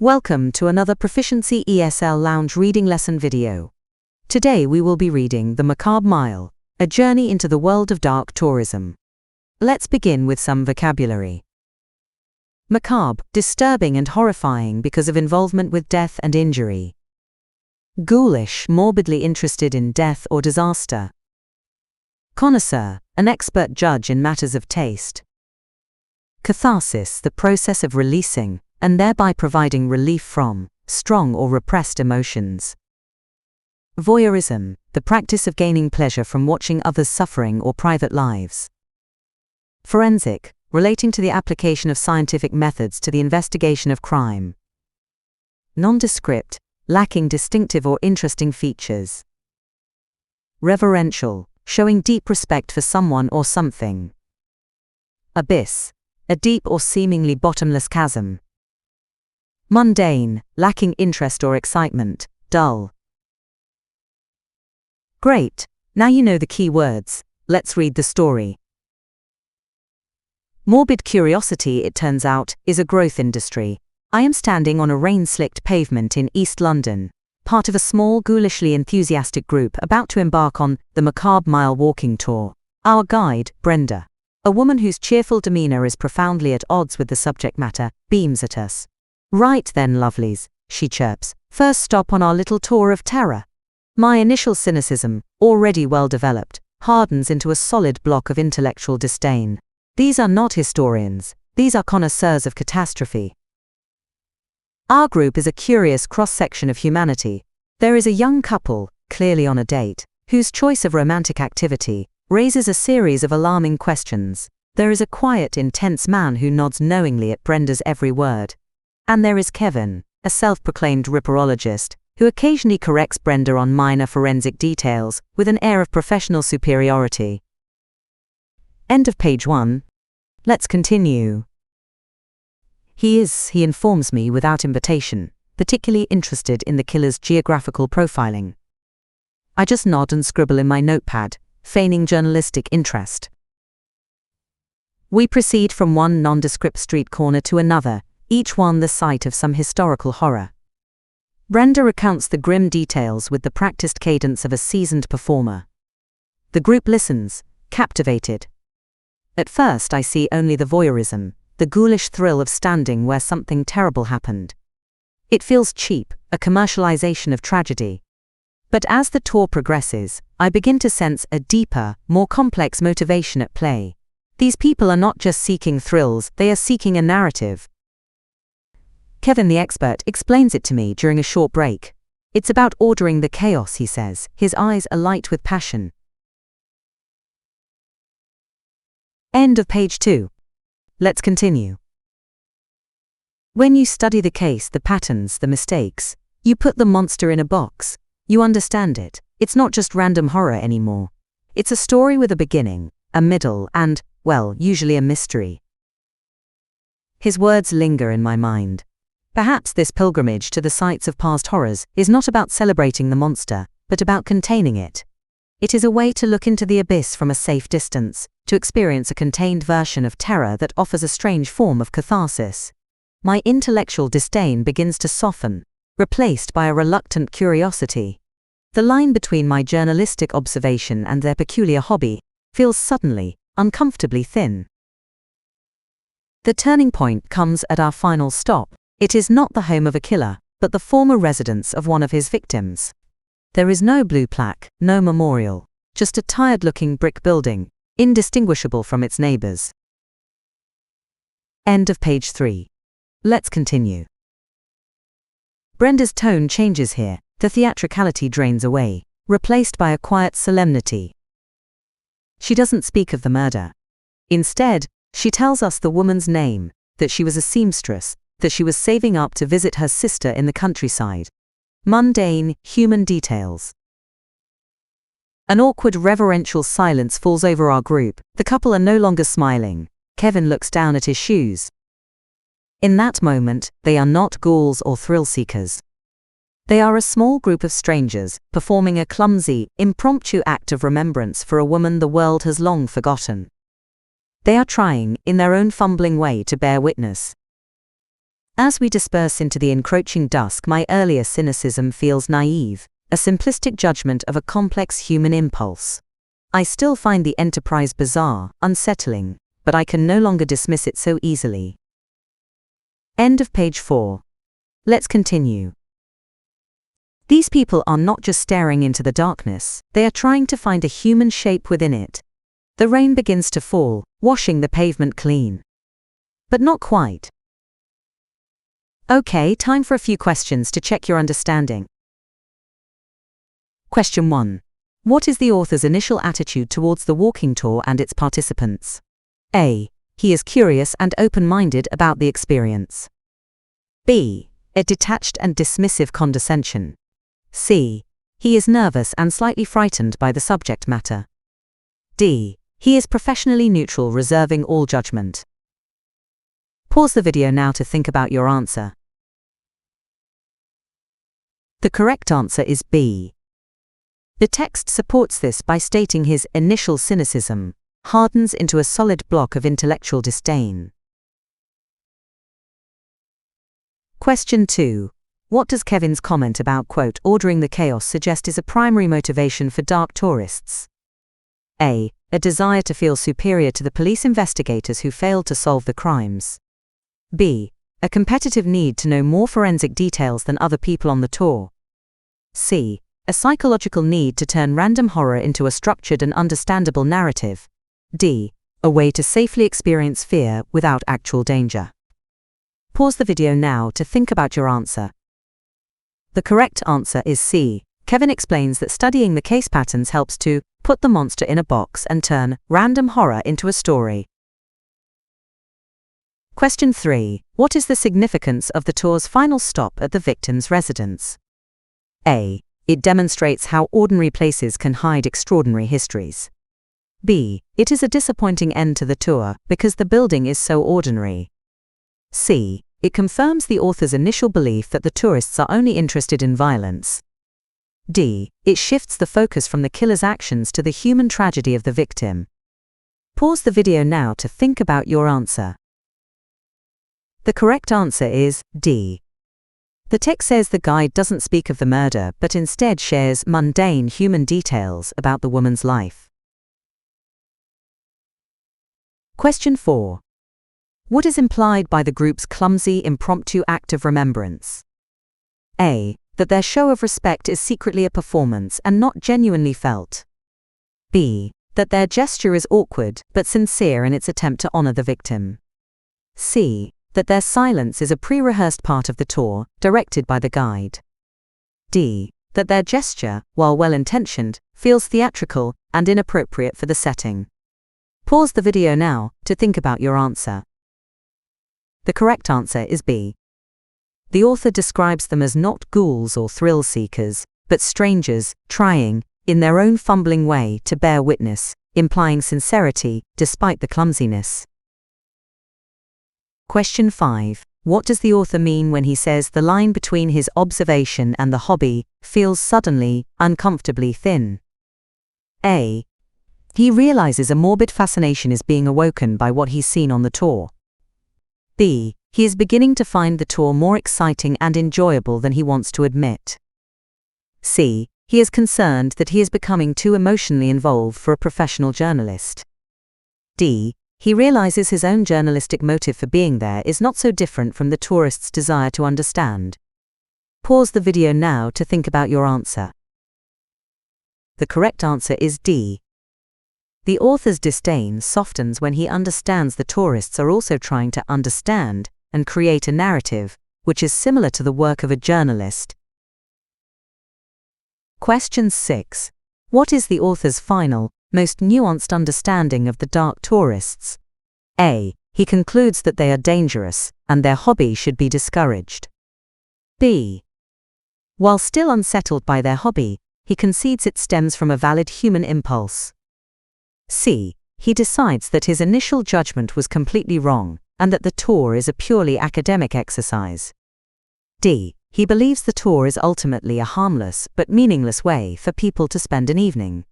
Welcome to another Proficiency esl-lounge reading lesson video. Today we will be reading The Macabre Mile, a journey into the world of dark tourism. Let's begin with some vocabulary. Macabre, disturbing and horrifying because of involvement with death and injury. Ghoulish, morbidly interested in death or disaster. Connoisseur, an expert judge in matters of taste. Catharsis, the process of releasing, and thereby providing relief from, strong or repressed emotions. Voyeurism, the practice of gaining pleasure from watching others' suffering or private lives. Forensic, relating to the application of scientific methods to the investigation of crime. Nondescript, lacking distinctive or interesting features. Reverential, showing deep respect for someone or something. Abyss, a deep or seemingly bottomless chasm. Mundane, lacking interest or excitement, dull. Great, now you know the key words, let's read the story. Morbid curiosity, it turns out, is a growth industry. I am standing on a rain-slicked pavement in East London, part of a small ghoulishly enthusiastic group about to embark on the Macabre Mile walking tour. Our guide, Brenda, a woman whose cheerful demeanor is profoundly at odds with the subject matter, beams at us. Right then, lovelies, she chirps, first stop on our little tour of terror. My initial cynicism, already well developed, hardens into a solid block of intellectual disdain. These are not historians, these are connoisseurs of catastrophe. Our group is a curious cross-section of humanity. There is a young couple, clearly on a date, whose choice of romantic activity raises a series of alarming questions. There is a quiet, intense man who nods knowingly at Brenda's every word. And there is Kevin, a self-proclaimed ripperologist, who occasionally corrects Brenda on minor forensic details with an air of professional superiority. End of page 1. Let's continue. He informs me without invitation, particularly interested in the killer's geographical profiling. I just nod and scribble in my notepad, feigning journalistic interest. We proceed from one nondescript street corner to another, each one the site of some historical horror. Brenda recounts the grim details with the practiced cadence of a seasoned performer. The group listens, captivated. At first I see only the voyeurism, the ghoulish thrill of standing where something terrible happened. It feels cheap, a commercialization of tragedy. But as the tour progresses, I begin to sense a deeper, more complex motivation at play. These people are not just seeking thrills, they are seeking a narrative. Kevin the expert explains it to me during a short break. It's about ordering the chaos, he says, his eyes alight with passion. End of page 2. Let's continue. When you study the case, the patterns, the mistakes, you put the monster in a box. You understand it. It's not just random horror anymore. It's a story with a beginning, a middle, and, well, usually a mystery. His words linger in my mind. Perhaps this pilgrimage to the sites of past horrors is not about celebrating the monster, but about containing it. It is a way to look into the abyss from a safe distance, to experience a contained version of terror that offers a strange form of catharsis. My intellectual disdain begins to soften, replaced by a reluctant curiosity. The line between my journalistic observation and their peculiar hobby feels suddenly, uncomfortably thin. The turning point comes at our final stop. It is not the home of a killer, but the former residence of one of his victims. There is no blue plaque, no memorial, just a tired-looking brick building, indistinguishable from its neighbors. End of page 3. Let's continue. Brenda's tone changes here, the theatricality drains away, replaced by a quiet solemnity. She doesn't speak of the murder. Instead, she tells us the woman's name, that she was a seamstress, that she was saving up to visit her sister in the countryside. Mundane, human details. An awkward reverential silence falls over our group. The couple are no longer smiling. Kevin looks down at his shoes. In that moment, they are not ghouls or thrill-seekers. They are a small group of strangers, performing a clumsy, impromptu act of remembrance for a woman the world has long forgotten. They are trying, in their own fumbling way, to bear witness. As we disperse into the encroaching dusk, my earlier cynicism feels naive, a simplistic judgment of a complex human impulse. I still find the enterprise bizarre, unsettling, but I can no longer dismiss it so easily. End of page 4. Let's continue. These people are not just staring into the darkness, they are trying to find a human shape within it. The rain begins to fall, washing the pavement clean. But not quite. Okay, time for a few questions to check your understanding. Question 1. What is the author's initial attitude towards the walking tour and its participants? A. He is curious and open-minded about the experience. B. A detached and dismissive condescension. C. He is nervous and slightly frightened by the subject matter. D. He is professionally neutral, reserving all judgment. Pause the video now to think about your answer. The correct answer is B. The text supports this by stating his initial cynicism hardens into a solid block of intellectual disdain. Question 2. What does Kevin's comment about, quote, ordering the chaos suggest is a primary motivation for dark tourists? A. A desire to feel superior to the police investigators who failed to solve the crimes. B. A competitive need to know more forensic details than other people on the tour. C. A psychological need to turn random horror into a structured and understandable narrative. D. A way to safely experience fear without actual danger. Pause the video now to think about your answer. The correct answer is C. Kevin explains that studying the case patterns helps to put the monster in a box and turn random horror into a story. Question 3. What is the significance of the tour's final stop at the victim's residence? A. It demonstrates how ordinary places can hide extraordinary histories. B. It is a disappointing end to the tour because the building is so ordinary. C. It confirms the author's initial belief that the tourists are only interested in violence. D. It shifts the focus from the killer's actions to the human tragedy of the victim. Pause the video now to think about your answer. The correct answer is D. The text says the guide doesn't speak of the murder but instead shares mundane human details about the woman's life. Question 4. What is implied by the group's clumsy, impromptu act of remembrance? A. That their show of respect is secretly a performance and not genuinely felt. B. That their gesture is awkward but sincere in its attempt to honor the victim. C. That their silence is a pre-rehearsed part of the tour, directed by the guide. D. That their gesture, while well-intentioned, feels theatrical and inappropriate for the setting. Pause the video now to think about your answer. The correct answer is B. The author describes them as not ghouls or thrill seekers, but strangers, trying, in their own fumbling way, to bear witness, implying sincerity, despite the clumsiness. Question 5. What does the author mean when he says the line between his observation and the hobby feels suddenly, uncomfortably thin? A. He realizes a morbid fascination is being awoken by what he's seen on the tour. B. He is beginning to find the tour more exciting and enjoyable than he wants to admit. C. He is concerned that he is becoming too emotionally involved for a professional journalist. D. He realizes his own journalistic motive for being there is not so different from the tourist's desire to understand. Pause the video now to think about your answer. The correct answer is D. The author's disdain softens when he understands the tourists are also trying to understand and create a narrative, which is similar to the work of a journalist. Question 6. What is the author's final, most nuanced understanding of the dark tourists? A. He concludes that they are dangerous, and their hobby should be discouraged. B. While still unsettled by their hobby, he concedes it stems from a valid human impulse. C. He decides that his initial judgment was completely wrong, and that the tour is a purely academic exercise. D. He believes the tour is ultimately a harmless but meaningless way for people to spend an evening.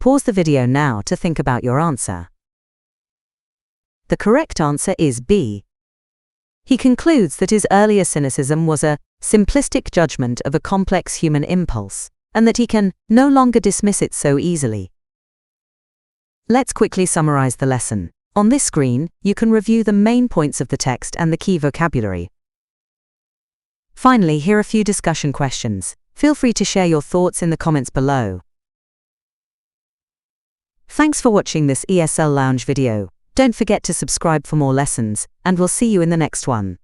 Pause the video now to think about your answer. The correct answer is B. He concludes that his earlier cynicism was a simplistic judgment of a complex human impulse, and that he can no longer dismiss it so easily. Let's quickly summarize the lesson. On this screen, you can review the main points of the text and the key vocabulary. Finally, here are a few discussion questions. Feel free to share your thoughts in the comments below. Thanks for watching this ESL Lounge video. Don't forget to subscribe for more lessons, and we'll see you in the next one.